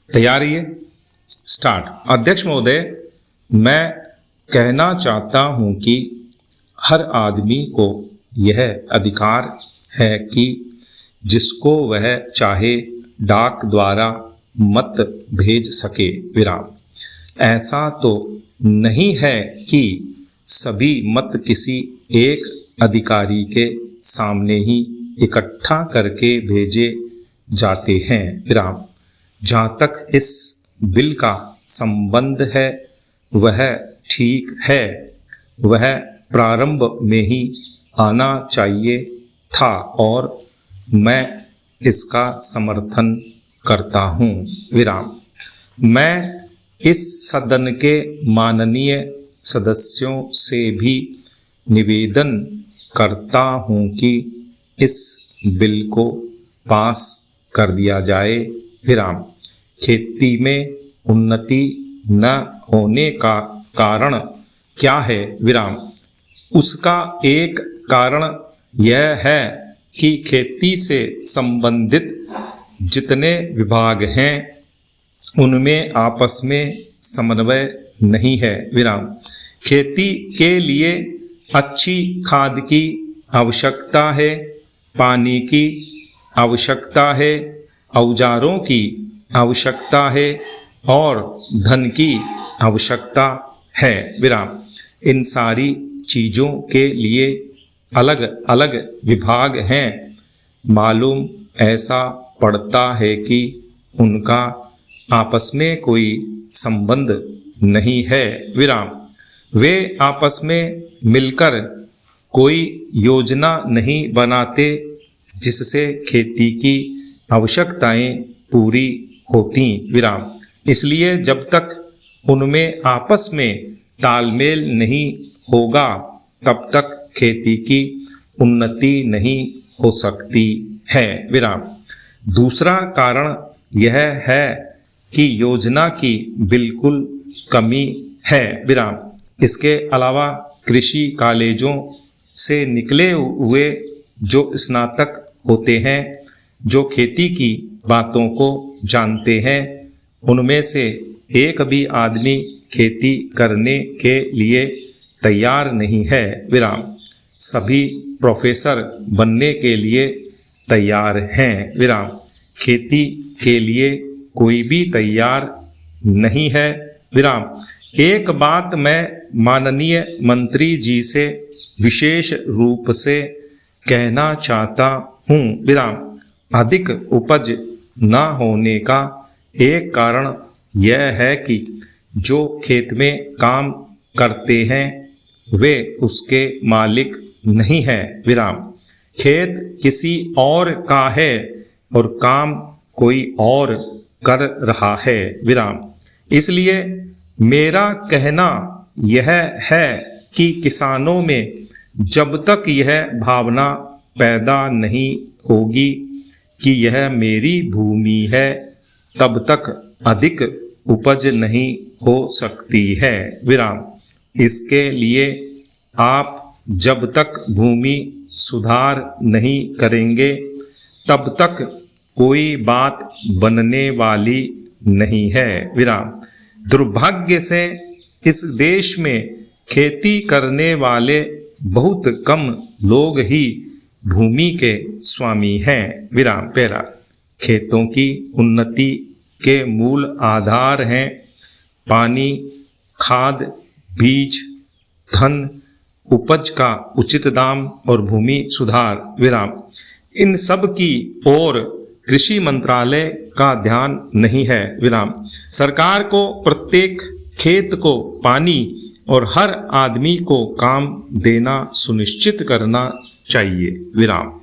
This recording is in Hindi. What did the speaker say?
तैयारी है, स्टार्ट। अध्यक्ष महोदय, मैं कहना चाहता हूं कि हर आदमी को यह अधिकार है कि जिसको वह चाहे डाक द्वारा मत भेज सके। विराम। ऐसा तो नहीं है कि सभी मत किसी एक अधिकारी के सामने ही इकट्ठा करके भेजे जाते हैं। विराम। जहाँ तक इस बिल का संबंध है वह ठीक है, वह प्रारंभ में ही आना चाहिए था और मैं इसका समर्थन करता हूँ। विराम। मैं इस सदन के माननीय सदस्यों से भी निवेदन करता हूँ कि इस बिल को पास कर दिया जाए। विराम। खेती में उन्नति न होने का कारण क्या है? विराम। उसका एक कारण यह है कि खेती से संबंधित जितने विभाग हैं उनमें आपस में समन्वय नहीं है। विराम। खेती के लिए अच्छी खाद की आवश्यकता है, पानी की आवश्यकता है, औजारों की आवश्यकता है और धन की आवश्यकता है। विराम। इन सारी चीज़ों के लिए अलग अलग विभाग हैं। मालूम ऐसा पड़ता है कि उनका आपस में कोई संबंध नहीं है। विराम। वे आपस में मिलकर कोई योजना नहीं बनाते जिससे खेती की आवश्यकताएं पूरी होती। विराम। इसलिए जब तक उनमें आपस में तालमेल नहीं होगा तब तक खेती की उन्नति नहीं हो सकती है। विराम। दूसरा कारण यह है कि योजना की बिल्कुल कमी है। विराम। इसके अलावा कृषि कॉलेजों से निकले हुए जो स्नातक होते हैं, जो खेती की बातों को जानते हैं, उनमें से एक भी आदमी खेती करने के लिए तैयार नहीं है। विराम। सभी प्रोफेसर बनने के लिए तैयार हैं। विराम। खेती के लिए कोई भी तैयार नहीं है। विराम। एक बात मैं माननीय मंत्री जी से विशेष रूप से कहना चाहता हूँ। विराम। अधिक उपज न होने का एक कारण यह है कि जो खेत में काम करते हैं वे उसके मालिक नहीं हैं। विराम। खेत किसी और का है और काम कोई और कर रहा है। विराम। इसलिए मेरा कहना यह है कि किसानों में जब तक यह भावना पैदा नहीं होगी कि यह मेरी भूमि है तब तक अधिक उपज नहीं हो सकती है। विराम। इसके लिए आप जब तक भूमि सुधार नहीं करेंगे तब तक कोई बात बनने वाली नहीं है। विराम। दुर्भाग्य से इस देश में खेती करने वाले बहुत कम लोग ही भूमि के स्वामी हैं। विराम। पहला, खेतों की उन्नति के मूल आधार हैं पानी, खाद, बीज, धन, उपज का उचित दाम और भूमि सुधार। विराम। इन सब की ओर कृषि मंत्रालय का ध्यान नहीं है। विराम। सरकार को प्रत्येक खेत को पानी और हर आदमी को काम देना सुनिश्चित करना चाहिए। विराम।